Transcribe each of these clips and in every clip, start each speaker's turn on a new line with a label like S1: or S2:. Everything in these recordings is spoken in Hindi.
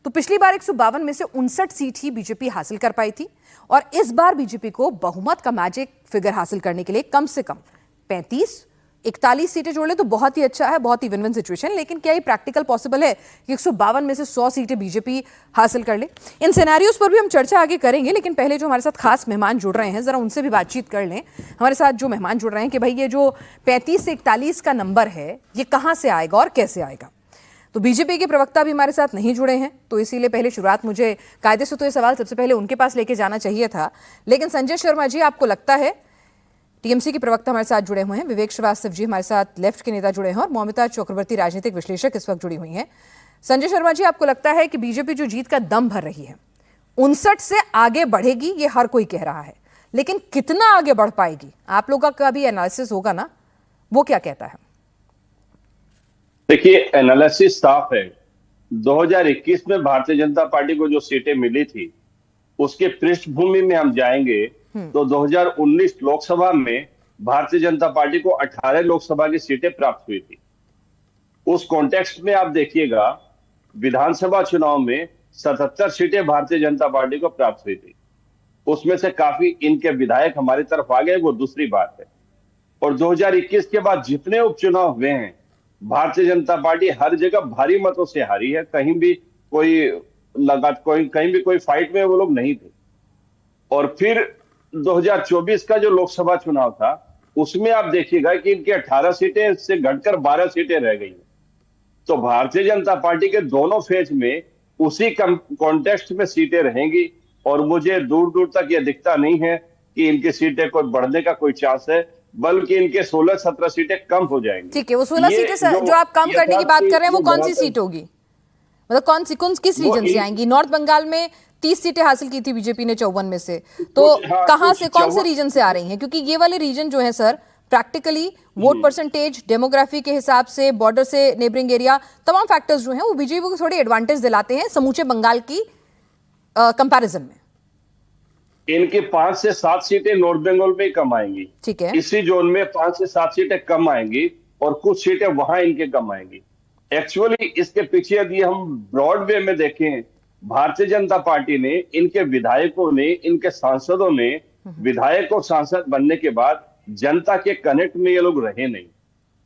S1: तो पिछली बार 152 में से 59 सीट ही बीजेपी हासिल कर पाई थी और इस बार बीजेपी को बहुमत का मैजिक फिगर हासिल करने के लिए कम से कम 41 सीटें जोड़ ले तो बहुत ही अच्छा है, बहुत ही विन विन सिचुएशन। लेकिन क्या ये प्रैक्टिकल पॉसिबल है कि 152 में से 100 सीटें बीजेपी हासिल कर ले? इन सिनेरियोज पर भी हम चर्चा आगे करेंगे, लेकिन पहले जो हमारे साथ खास मेहमान जुड़ रहे हैं जरा उनसे भी बातचीत कर लें। हमारे साथ जो मेहमान जुड़ रहे हैं कि भाई ये जो 35 से 41 का नंबर है ये कहां से आएगा और कैसे आएगा। तो बीजेपी के प्रवक्ता भी हमारे साथ नहीं जुड़े हैं, तो इसीलिए पहले शुरुआत मुझे कायदे से तो ये सवाल सबसे पहले उनके पास लेके जाना चाहिए था। लेकिन संजय शर्मा जी, आपको लगता है, टीएमसी के प्रवक्ता हमारे साथ जुड़े हुए हैं, विवेक श्रीवास्तव जी हमारे साथ लेफ्ट के नेता जुड़े हैं और मौमिता चक्रवर्ती राजनीतिक विश्लेषक इस वक्त जुड़ी हुई हैं। संजय शर्मा जी, आपको लगता है कि बीजेपी जो जीत का दम भर रही है 59 से आगे बढ़ेगी, ये हर कोई कह रहा है, लेकिन कितना आगे बढ़ पाएगी? आप लोगों का भी एनालिसिस होगा ना, वो क्या कहता है?
S2: देखिए, एनालिसिस साफ है। 2021 में भारतीय जनता पार्टी को जो सीटें मिली थी उसके पृष्ठभूमि में हम जाएंगे तो 2019 लोकसभा में भारतीय जनता पार्टी को 18 लोकसभा की सीटें प्राप्त हुई थी। उस कॉन्टेक्स्ट में आप देखिएगा, विधानसभा चुनाव में 77 सीटें भारतीय जनता पार्टी को प्राप्त हुई थी। उसमें से काफी इनके विधायक हमारी तरफ आ गए, वो दूसरी बात है। और 2021 के बाद जितने उपचुनाव हुए हैं, भारतीय जनता पार्टी हर जगह भारी मतों से हारी है। कहीं भी कोई फाइट में वो लोग नहीं थे। और फिर 2024 का जो लोकसभा चुनाव था उसमें आप देखिएगा कि इनके 18 सीटें से घटकर 12 सीटें रह गई हैं। तो भारतीय जनता पार्टी के दोनों फेज में उसी कॉन्टेक्स्ट में सीटें रहेंगी और मुझे दूर दूर तक यह दिखता नहीं है कि इनकी सीटें कोई बढ़ने का कोई चांस है, बल्कि इनके 16-17 सीटें कम हो जाएंगी।
S1: ठीक है, वो 16 सीटें जो आप कम करने की बात कर रहे हैं वो कौन सी सीट होगी? मतलब किस रीजन से आएंगी? नॉर्थ बंगाल में 30 सीटें हासिल की थी बीजेपी ने 54 में से, तो कहां से, कौन से रीजन से आ रही हैं? क्योंकि ये वाले रीजन जो है sir, practically vote percentage, demography के हिसाब से, बॉर्डर से नेबरिंग एरिया, तमाम फैक्टर्स जो हैं वो बीजेपी को थोड़ी एडवांटेज दिलाते हैं समूचे बंगाल की कंपैरिजन में।
S2: इनकी 5 से 7 सीटें नॉर्थ बंगाल में कम आएंगी।
S1: ठीक है,
S2: इसी जोन में 5 से 7 सीटें कम आएंगी और कुछ सीटें वहां इनके कम आएंगी। एक्चुअली इसके पीछे यदि हम ब्रॉड वे में देखें, भारतीय जनता पार्टी ने, इनके विधायकों ने, इनके सांसदों ने, विधायक और सांसद बनने के बाद जनता के कनेक्ट में ये लोग रहे नहीं।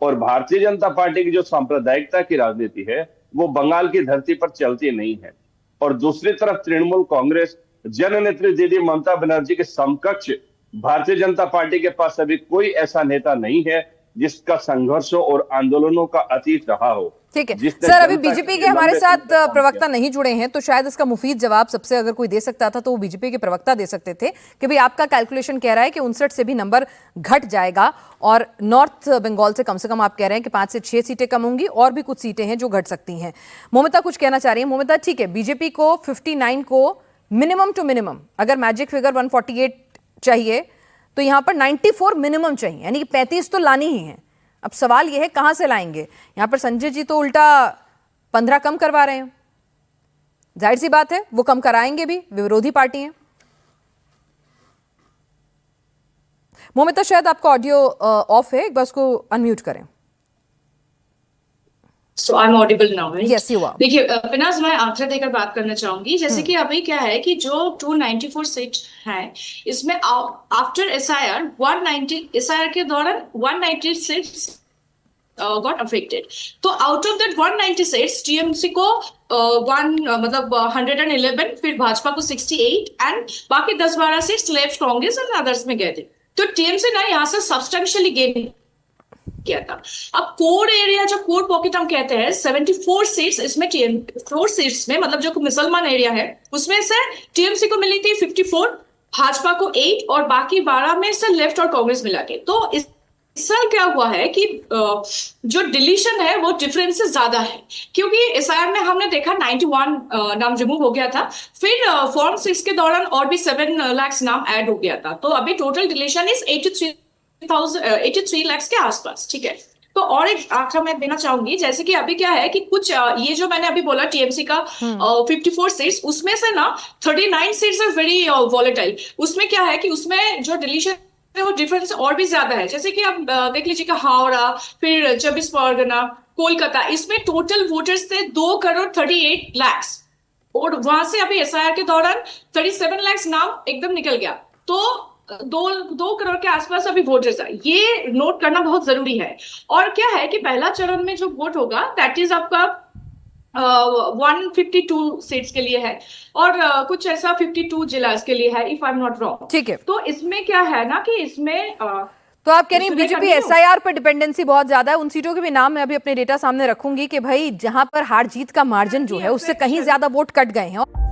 S2: और भारतीय जनता पार्टी की जो सांप्रदायिकता की राजनीति है वो बंगाल की धरती पर चलती नहीं है। और दूसरी तरफ तृणमूल कांग्रेस, जननेत्री दीदी ममता बनर्जी के समकक्ष भारतीय जनता पार्टी के पास अभी कोई ऐसा नेता नहीं है जिसका संघर्षों और आंदोलनों का अतीत रहा हो।
S1: ठीक है सर, अभी बीजेपी के हमारे साथ प्रवक्ता नहीं जुड़े हैं, तो शायद इसका मुफीद जवाब सबसे अगर कोई दे सकता था तो वो बीजेपी के प्रवक्ता दे सकते थे कि भाई आपका कैलकुलेशन कह रहा है कि 59 से भी नंबर घट जाएगा और नॉर्थ बंगाल से कम आप कह रहे हैं कि 5 से 6 सीटें कम होंगी और भी कुछ सीटें हैं जो घट सकती हैं। मौमिता कुछ कहना चाह रही है। मौमिता, ठीक है, बीजेपी को 59 को मिनिमम टू मिनिमम अगर मैजिक फिगर 148 चाहिए तो यहां पर 94 मिनिमम चाहिए, यानी कि 35 तो लानी ही है। अब सवाल यह है कहां से लाएंगे? यहां पर संजय जी तो उल्टा 15 कम करवा रहे हैं। जाहिर सी बात है वो कम कराएंगे भी, विरोधी पार्टी हैं। मौमिता, शायद आपका ऑडियो ऑफ है, एक बार उसको अनम्यूट करें।
S3: So I'm audible now, right?
S1: Yes, you are.
S3: देखिए पिनाज, मैं आंकड़ा देकर बात करना चाहूंगी। जैसे कि अभी क्या है कि जो 294 सीट है इसमें आफ्टर SIR 190 SIR के दौरान 190 सीट्स गॉट अफेक्टेड। तो out of that 190 seats TMC को 111, फिर भाजपा को 68 एंड बाकी 10-12 सीट्स लेफ्ट कांग्रेस और अदर्स में गए थे। तो टीएमसी ना यहाँ से सब्सटेंशियली गेन किया था। अब कोर एरिया, जो कोर पॉकेट हम कहते हैं, 74 सीट्स इसमें 4 सीट्स में, मतलब जो मुसलमान एरिया है उसमें से टीएमसी को मिली थी 54, भाजपा को 8 और बाकी 12 में से लेफ्ट और कांग्रेस मिला के। तो इस साल क्या हुआ है कि जो डिलीशन है वो डिफरेंसेस ज्यादा है, क्योंकि एसआईआर में हमने देखा 91 नाम रिमूव हो गया था, फिर फॉर्म 6 के दौरान और भी 7 लाख नाम ऐड हो गया था। तो अभी टोटल डिलीशन इज 83 लाख के आसपास। ठीक है, तो और एक आंकड़ा मैं देना चाहूंगी। जैसे कि अभी क्या है कि कुछ ये जो मैंने अभी बोला टीएमसी का 54 सीट्स, उसमें से ना 39 सीट्स आर वेरी वॉलेटाइल। उसमें क्या है कि उसमें जो डिलीशन वो डिफरेंस और भी ज्यादा है। जैसे कि आप देख लीजिएगा हावड़ा, फिर 24 परगना, कोलकाता, इसमें टोटल वोटर्स थे 2 करोड़ 38 लाख। और वहां से अभी एसआईआर के दौरान 37 लाख नाम एकदम निकल गया। तो 2 करोड़ के आसपास अभी वोटर्स है, ये नोट करना बहुत जरूरी है। और क्या है कि पहला चरण में जो वोट होगा दैट इज आपका 152 सीट्स के लिए है, और कुछ ऐसा 52 जिला के लिए है, if I am not wrong.
S1: ठीक है।
S3: तो इसमें क्या है ना कि इसमें
S1: तो आप कह रही हैं
S3: इसमें
S1: बीजेपी
S3: continue-
S1: एसआईआर पर डिपेंडेंसी बहुत ज्यादा है। उन सीटों के भी नाम मैं अभी अपने डेटा सामने रखूंगी कि भाई जहां पर हार जीत का मार्जिन जो है उससे कहीं ज्यादा वोट कट गए हैं।